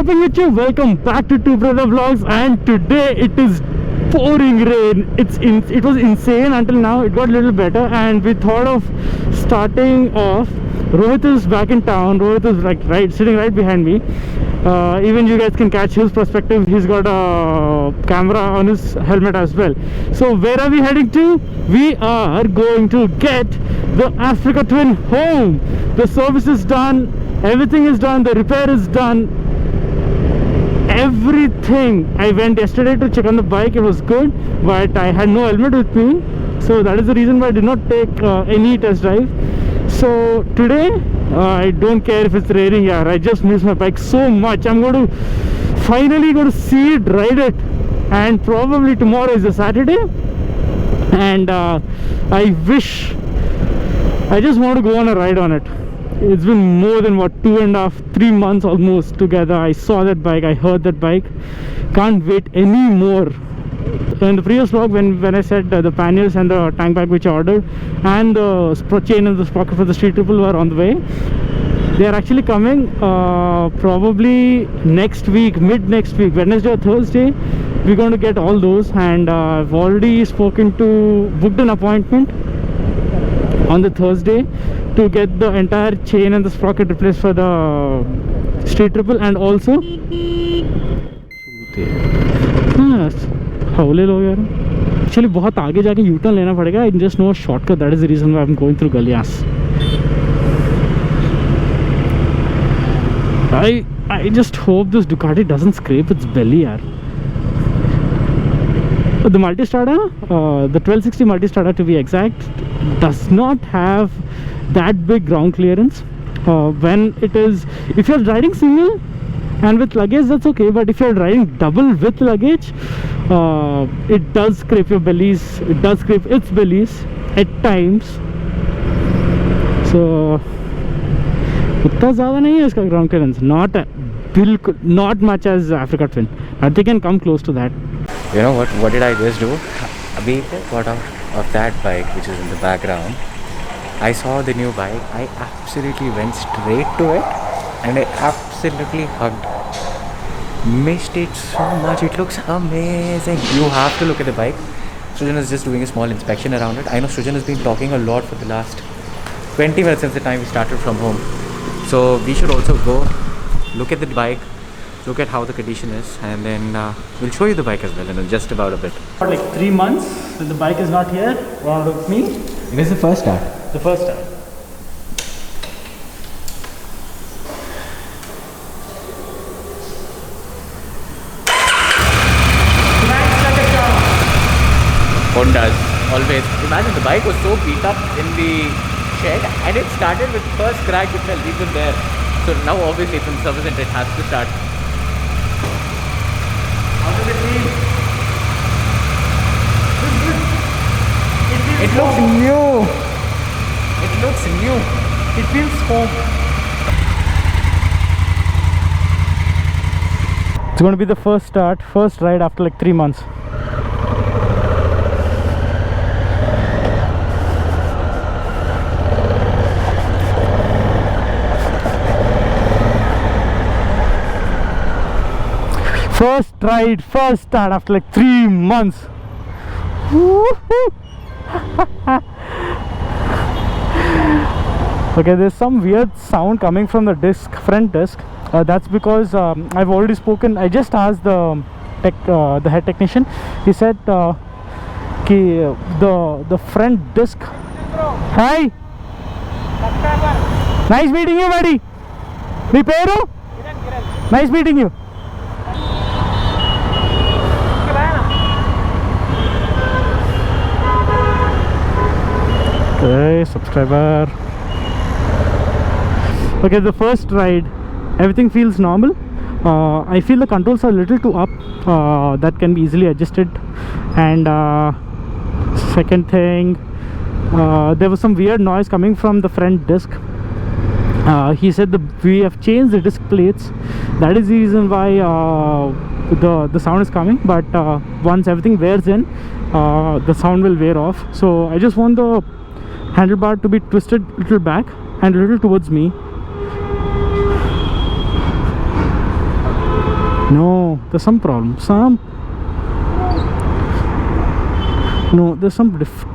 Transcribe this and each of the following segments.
popping with you? Welcome back to Two Brother Vlogs, and today it is pouring rain. It was insane until now. It got a little better, and we thought of starting off. Rohit is back in town. Rohit is sitting right behind me. Even you guys can catch his perspective. He's got a camera on his helmet as well. So where are we heading to? We are going to get the Africa Twin home. The service is done, everything is done, the repair is done, everything. I went yesterday to check on the bike. It was good, but I had no helmet with me, so that is the reason why I did not take any test drive. So today I don't care if it's raining. Yeah, I just miss my bike so much. I'm going to finally see it, ride it, and probably tomorrow is a Saturday, and I just want to go on a ride on it. It's been more than what, 2.5-3 months almost together. I saw that bike, I heard that bike, can't wait anymore. In the previous vlog, when I said the panniers and the tank bag which I ordered and the chain and the sprocket for the Street Triple were on the way, they are actually coming probably next week, mid next week, Wednesday or Thursday. We're going to get all those, and I've already booked an appointment on the Thursday to get the entire chain and the sprocket replaced for the Street Triple, and also actually बहुत आगे जाके U turn लेना पड़ेगा. I just know a shortcut. That is the reason why I'm going through Galias. I just hope this Ducati doesn't scrape its belly, yaar. The Multistrada, the 1260 Multistrada to be exact, does not have that big ground clearance. If you're riding single and with luggage, that's okay, but if you're riding double with luggage, it does scrape your bellies. It does scrape its bellies at times. So उतना ज़्यादा नहीं है इसका ground clearance. Not much as Africa Twin. But they can come close to that. You know what did I just do? We got out of that bike which is in the background. I saw the new bike. I absolutely went straight to it and I absolutely hugged. Missed it so much. It looks amazing. You have to look at the bike. Srujan is just doing a small inspection around it. I know Srujan has been talking a lot for the last 20 minutes since the time we started from home. So we should also go look at the bike, look at how the condition is, and then we'll show you the bike as well in just about a bit. For like 3 months, when the bike is not here, around with me. It is the first start. The first time. Hondas, always. Imagine the bike was so beat up in the shed and it started with first crack itself, even there. So now obviously it's in service and it has to start. How does it feel? It looks new. It looks new. It feels home. It's going to be the first ride after like 3 months. First ride, first start after like 3 months. Okay, there's some weird sound coming from the front disc. That's because I've already spoken. I just asked the head technician. He said the front disc. Hi. Nice meeting you, buddy. Me Peru. Nice meeting you. Okay, subscriber. Okay, the first ride, everything feels normal. I feel the controls are a little too up. That can be easily adjusted. And second thing, there was some weird noise coming from the front disc. He said we have changed the disc plates. That is the reason why the sound is coming. But once everything wears in, the sound will wear off. So I just want the handlebar to be twisted a little back and a little towards me. No, there's some problem. No, there's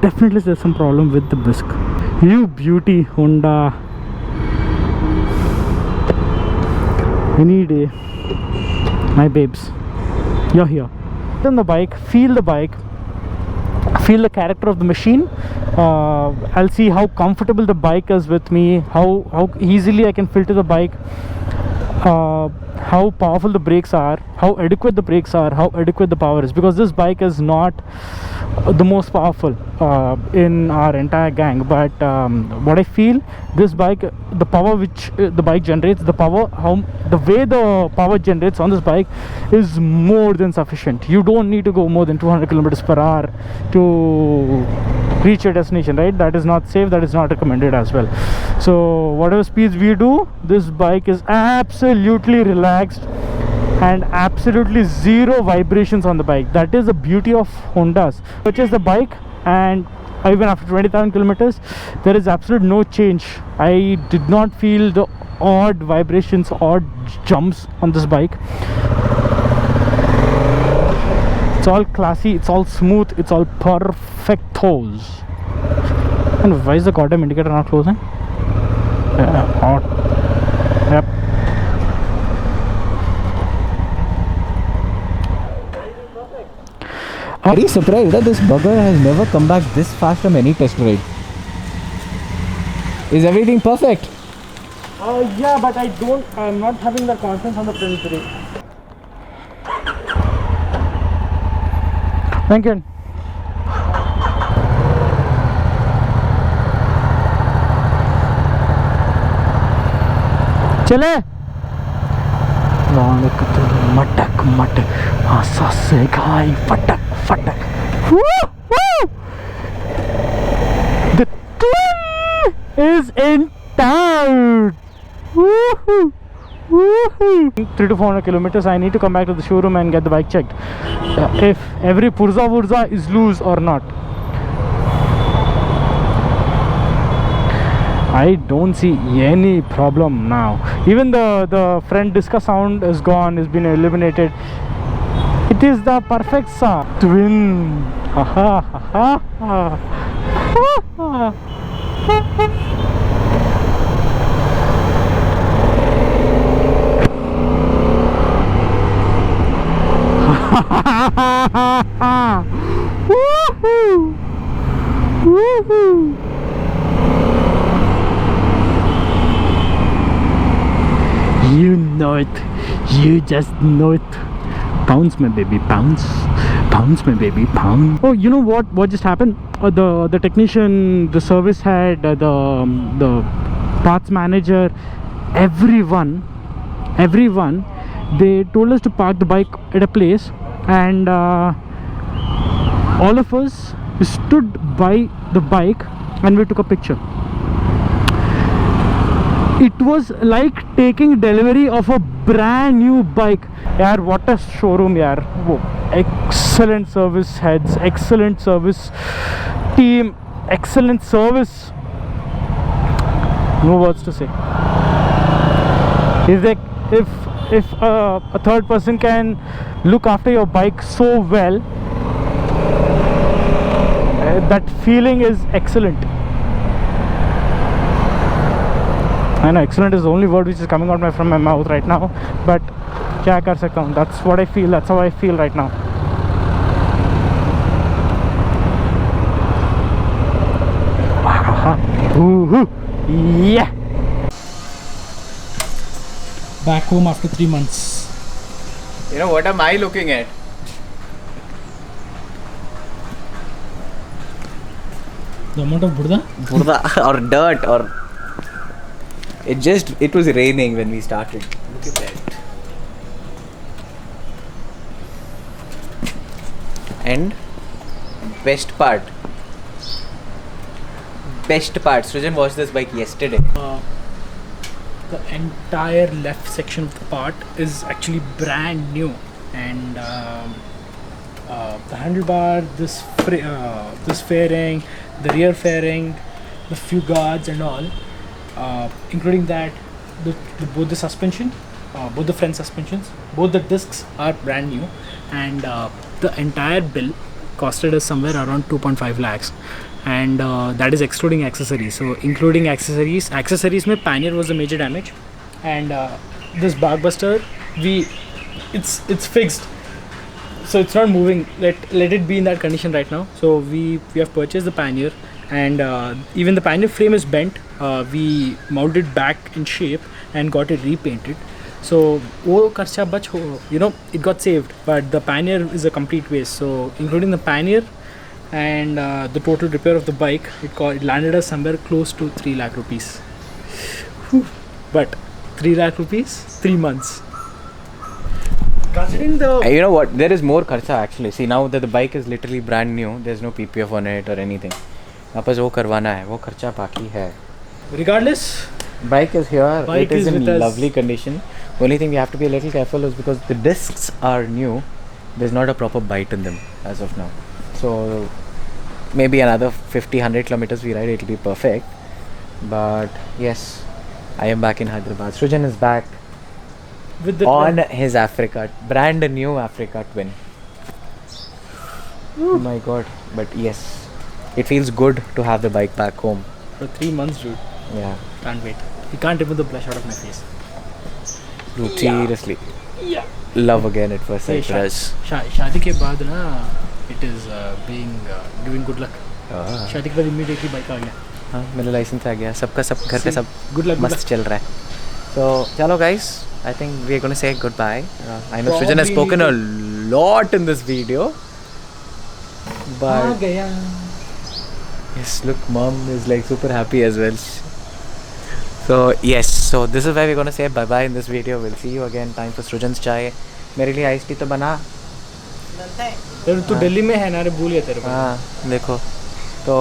definitely there's some problem with the disc. You beauty, Honda. Any day, my babes, you're here. On the bike, feel the bike, feel the character of the machine. I'll see how comfortable the bike is with me, how easily I can filter the bike, how powerful the brakes are, how adequate the brakes are, how adequate the power is, because this bike is not the most powerful in our entire gang, but what I feel, this bike, the power which the bike generates, the way the power generates on this bike is more than sufficient. You don't need to go more than 200 kilometers per hour to reach your destination, right? That is not safe, that is not recommended as well. So whatever speeds we do, this bike is absolutely relaxed and absolutely zero vibrations on the bike. That is the beauty of Hondas. Purchase the bike, and even after 20,000 kilometers, there is absolute no change. I did not feel the odd vibrations, odd jumps on this bike. It's all classy, it's all smooth, it's all perfectos. And why is the goddamn indicator not closing? Hot. Yep. Very surprised that this bugger has never come back this fast from any test ride. Is everything perfect? Yeah, but I'm not having the confidence on the print today. Thank you. चले मटक मटक आसा से गाय फटक फटक. The twin is in town. Woohoo! Woohoo! 300 to 400 kilometers, I need to come back to the showroom and get the bike checked. If every Purza is loose or not. I don't see any problem now. Even the front disc sound is gone, has been eliminated. It is the perfect sound. Twin. Ha ha ha ha. Woohoo! Woohoo! You know it. You just know it. Pounce, my baby, pounce. Pounce, my baby, pounce. Oh, you know what just happened? The technician, the service head, the parts manager, everyone, they told us to park the bike at a place, and all of us stood by the bike and we took a picture. It was like taking delivery of a brand new bike. Yaar, what a showroom, yaar. Whoa. Excellent service heads, excellent service team, excellent service. No words to say. If a third person can look after your bike so well, that feeling is excellent. I know excellent is the only word which is coming out from my mouth right now, but kya kar sakta hu? That's what I feel, that's how I feel right now. Yeah. Back home after 3 months. You know, what am I looking at? The amount of burda or dirt, or it was raining when we started. Look at that. And best part, Srijan watched this bike yesterday. The entire left section of the part is actually brand new, and the handlebar, this fairing, the rear fairing, the few guards and all, including that, both the suspension both the front suspensions, both the discs are brand new, and the entire bill costed us somewhere around 2.5 lakhs, and that is excluding accessories. So including accessories mein pannier was the major damage, and this Barkbuster, it's fixed, so it's not moving. Let it be in that condition right now. So we have purchased the pannier, and even the pannier frame is bent. We molded back in shape and got it repainted. So वो खर्चा बच हो, it got saved, but the pannier is a complete waste. So including the pannier and the total repair of the bike, it landed us somewhere close to 3 lakh rupees. Whew. But 3 lakh rupees, 3 months. Considering the You know what? There is more kharcha actually. See, now that the bike is literally brand new, there's no PPF on it or anything. वापस वो करवाना है, वो खर्चा बाकी है. regardless, Bike is here. Bike it is is in with us. lovely condition. Only thing we have to be a little careful is because the discs are new. There's not a proper bite in them as of now. So maybe another 50-100 kilometers we ride, it'll be perfect. But yes, I am back in Hyderabad. Srujan is back with the on his Africa, brand new Africa Twin. Oh my god. But yes, it feels good to have the bike back home. for 3 months, dude. Yeah. Can't wait. You can't remove the blush out of my face. Dude, seriously. Yeah. Love again at first sight. शादी के बाद ना, it is being giving good luck. शादी के बाद immediately bike आ गया. हाँ, मेरा लाइसेंस आ गया. सबका सब घर पे सब Good luck. मस्त चल रहा है. So चलो guys, I think we are going to say goodbye. I know Srujan has spoken a lot in this video, but yes, look, mom is like super happy as well. So yes, so this is where we're going to say bye bye in this video. We'll see you again. Time for Srujan's chai. मेरे लिए ice tea तो बना. तू दिल्ली में है ना, रे भूल गया तेरे को. हाँ देखो. तो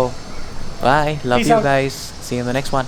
bye. Love Peace you out. guys. See you in the next one.